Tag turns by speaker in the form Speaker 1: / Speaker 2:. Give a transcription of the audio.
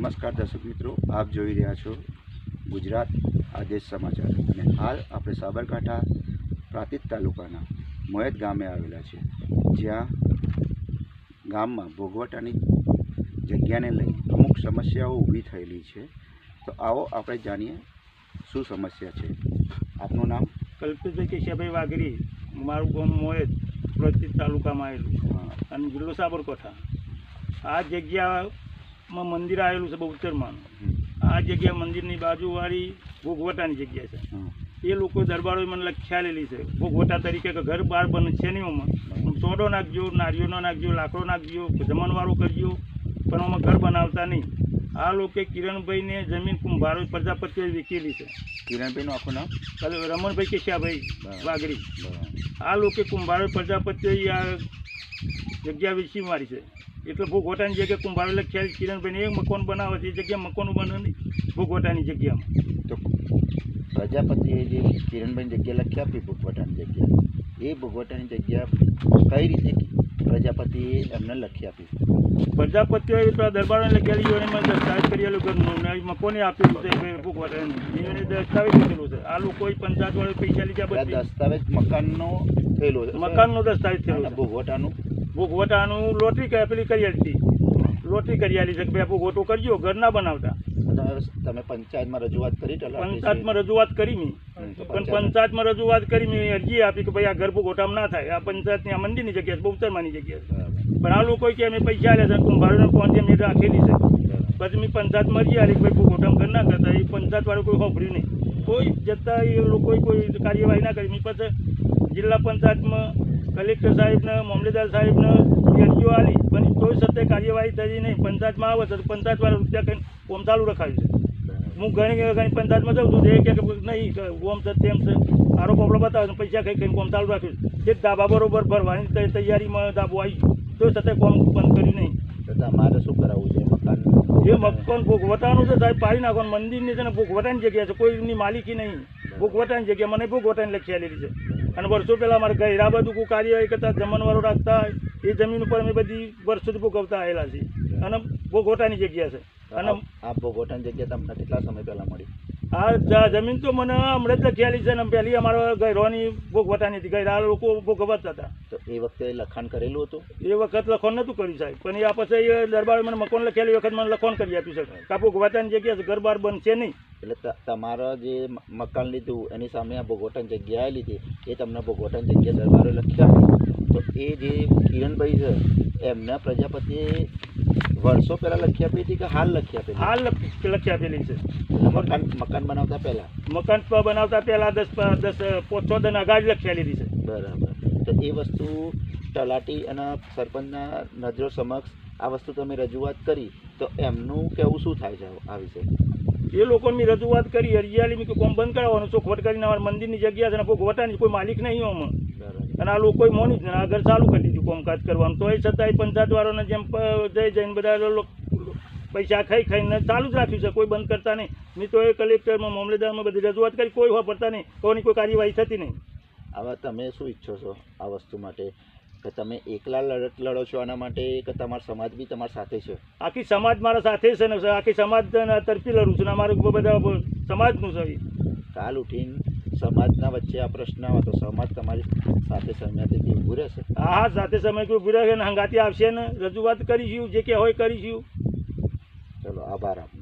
Speaker 1: નમસ્કાર દર્શક મિત્રો, આપ જોઈ રહ્યા છો ગુજરાત આદેશ સમાચાર અને હાલ આપણે સાબરકાંઠા પ્રાંતિજ તાલુકાના મોયત ગામે આવેલા છે, જ્યાં ગામમાં ભોગવટાની જગ્યાને લઈ અમુક સમસ્યાઓ ઊભી થયેલી છે। તો આવો આપણે જાણીએ શું સમસ્યા છે। આપનું નામ?
Speaker 2: કલ્પેશભાઈ કેશિયાભાઈ વાઘરી, મારું ગામ મોયત પ્રાંતિજ તાલુકામાં આવેલું અને જિલ્લો સાબરકાંઠા। આ જગ્યામાં મંદિર આવેલું છે બહુચરમાનું। આ જગ્યા મંદિરની બાજુવાળી ભોગવટાની જગ્યા છે। એ લોકો દરબારોએ મને લખ્યાલેલી છે ભોગવટા તરીકે કે ઘર બહાર બનશે નહીં, ઓમાં સોડો નાખજો, નારિયેળનો નાખજો, લાકડો નાખજો, જમણવારો કરજો, પણ આમાં ઘર બનાવતા નહીં। આ લોકો કિરણભાઈને જમીન કુંભારો પ્રજાપતિઓએ વેચેલી છે।
Speaker 1: કિરણભાઈનું આખું નામ?
Speaker 2: રમણભાઈ કેશિયાભાઈ વાઘરી। આ લોકો કુંભારો પ્રજાપતિઓએ આ જગ્યા વેચી મારી છે, એટલે ભોગવટાની જગ્યાએ કુંભારો લખ્યા કિરણભાઈને એક મકાન બનાવે છે, એ જગ્યા મકાનો બને નહીં ભોગવટાની જગ્યામાં।
Speaker 1: તો પ્રજાપતિએ જે કિરણભાઈની જગ્યા લખી આપી ભોગવટાની જગ્યા, એ ભોગવટાની જગ્યા કઈ રીતે પ્રજાપતિએ એમને લખી આપી?
Speaker 2: પ્રજાપતિઓએ દરબારોને લખેલી એને મને દસ્તાવેજ કરેલું ઘરનું ને મકાને આપેલું છે ભોગવટાની, એને દસ્તાવેજ લીધેલું છે। આ લોકોએ પંચાયત વાળે પૈસા લીધા, બધા
Speaker 1: દસ્તાવેજ મકાનનો થયેલો છે,
Speaker 2: મકાનનો દસ્તાવેજ થયેલો। ભોગવટાનું લોટરી પેલી કરી હતી, લોટરી કરી આલી છે કે ભાઈ ભોગવટો કરજો, ઘર ના બનાવતા।
Speaker 1: તમે પંચાયતમાં રજૂઆત કરી?
Speaker 2: પંચાયતમાં રજૂઆત કરી મેં, પણ પંચાયતમાં રજૂઆત કરી મેં અરજી આપી કે ભાઈ આ ઘર ભોગવટામાં ના થાય, આ પંચાયતની આ મંદિરની જગ્યા છે, બહુચરમાની જગ્યા છે। પણ આ લોકો કે અમે પૈસા આલ્યા છે, કુંભારોને પહોંચી મેં રાખેલી છે, પછી મેં પંચાયતમાં અરજી આલી કે ભાઈ ભોગવટામાં ઘર ના કરતા, એ પંચાયતવાળું કોઈ સાંભળ્યું નહીં, કોઈ જતા એ લોકોએ કોઈ કાર્યવાહી ના કરી। મેં પછી જિલ્લા પંચાયતમાં કલેક્ટર સાહેબને, મામલેદાર સાહેબને અરજીઓ આલી, પણ કોઈ સત્ય કાર્યવાહી થઈ નહીં। પંચાયતમાં આવે તો પંચાયતવાળા રૂપિયા કંઈ ઓમ ચાલુ રખાયું છે। હું ઘણી પંચાયતમાં જાઉં છું, એ કે નહીં ઓમ છે તેમ છે, આરો પ્રોબ્લેમ બતાવે, પૈસા ખાઈ કોમ ચાલુ રાખ્યું છે। જે ધાબા બરોબર ભરવાની તૈયારીમાં ધાબો આવી તો છતાં કોમ બંધ કર્યું નહીં।
Speaker 1: તમારે શું કરાવવું છે? મકાન
Speaker 2: એ મકાન ભોગવટાનું છે સાહેબ, પાડી નાખવાનું। મંદિરની છે ને ભોગવટાની જગ્યા છે, કોઈની માલિકી નહીં, ભોગવટાની જગ્યા મને ભોગવટાની લખી આલેલી છે। અને વર્ષો પહેલાં મારે ગયરા બધું કોઈ કાર્યવાહી કરતા, જમણવારો રાખતા, એ જમીન ઉપર અમે બધી વર્ષોથી ભોગવતા આવેલા છીએ અને ભોગવટાની જગ્યા છે। અને
Speaker 1: આ ભોગવટાની જગ્યા તમને કેટલા સમય પહેલાં મળી?
Speaker 2: આ જમીન તો મને હમણાં જ લખેલી છે ને, પહેલી અમારા ગયરોની ભોગવટાની હતી, ગયરા લોકો ભોગવતા હતા।
Speaker 1: તો એ વખતે લખાણ કરેલું હતું?
Speaker 2: એ વખત લખણ નહોતું કર્યું સાહેબ, પણ આ પછી દરબારે મને મકાન લખેલી વખત મને લખણ કરી આપ્યું છે કે આ ભોગવટાની જગ્યા છે, ઘર બહાર બનશે નહીં।
Speaker 1: એટલે તમારા જે મકાન લીધું એની સામે આ ભોગવટાની જગ્યાએ લીધી, એ તમને ભોગવટાની જગ્યા દરબારે લખી આપી। તો એ જે કિરણભાઈ છે એમના પ્રજાપતિએ વર્ષો પહેલાં લખી આપી હતી કે હાલ લખી આપેલી?
Speaker 2: હાલ લખી આપેલી છે।
Speaker 1: મકાન બનાવતા પહેલાં?
Speaker 2: મકાન બનાવતા પહેલાં 5-6 દિન અગાજ લખી આપેલી છે।
Speaker 1: બરાબર। તો એ વસ્તુ તલાટી અને સરપંચના નજરો સમક્ષ આ વસ્તુ તમે રજૂઆત કરી, તો એમનું કહેવું શું થાય છે આ વિશે?
Speaker 2: એ લોકોને મેં રજૂઆત કરી, હરિયાળી મેં કોમ બંધ કરાવવાનું, ચોખવટ કરીને અમારી મંદિરની જગ્યા છે ને ભોગવટાની કોઈ માલિક નહીં આમાં, અને આ લોકોએ મોની જ ને આ ઘર ચાલુ કરી દીધું કામકાજ કરવાનું। તો એ છતાંય પંચાયતવાળાને જેમ જઈને બધા પૈસા ખાઈને ચાલુ જ રાખ્યું છે, કોઈ બંધ કરતા નહીં। મેં તો એ કલેક્ટરમાં, મામલેદારમાં બધી રજૂઆત કરી, કોઈ વાપરતા નહીં, કોઈની કોઈ કાર્યવાહી થતી નહીં।
Speaker 1: હવે તમે શું ઈચ્છો છો આ વસ્તુ માટે? કે તમે એકલા લડત લડો છો આના માટે કે તમારો સમાજ બી તમારી સાથે છે?
Speaker 2: આખી સમાજ મારા સાથે છે ને, આખી સમાજ તરફી લડું છું ને, અમારું બધા સમાજનું છે।
Speaker 1: કાલ ઉઠીને સમાજના વચ્ચે આ પ્રશ્ન આવે તો સમાજ તમારી સાથે સહમતિથી ઊભું રહેશે?
Speaker 2: હા, સાથે સમયથી ઊભું રહેશે ને, હંગાતી આવશે ને, રજૂઆત કરીશું, જે કે હોય કરીશું।
Speaker 1: ચલો, આભાર આપનો।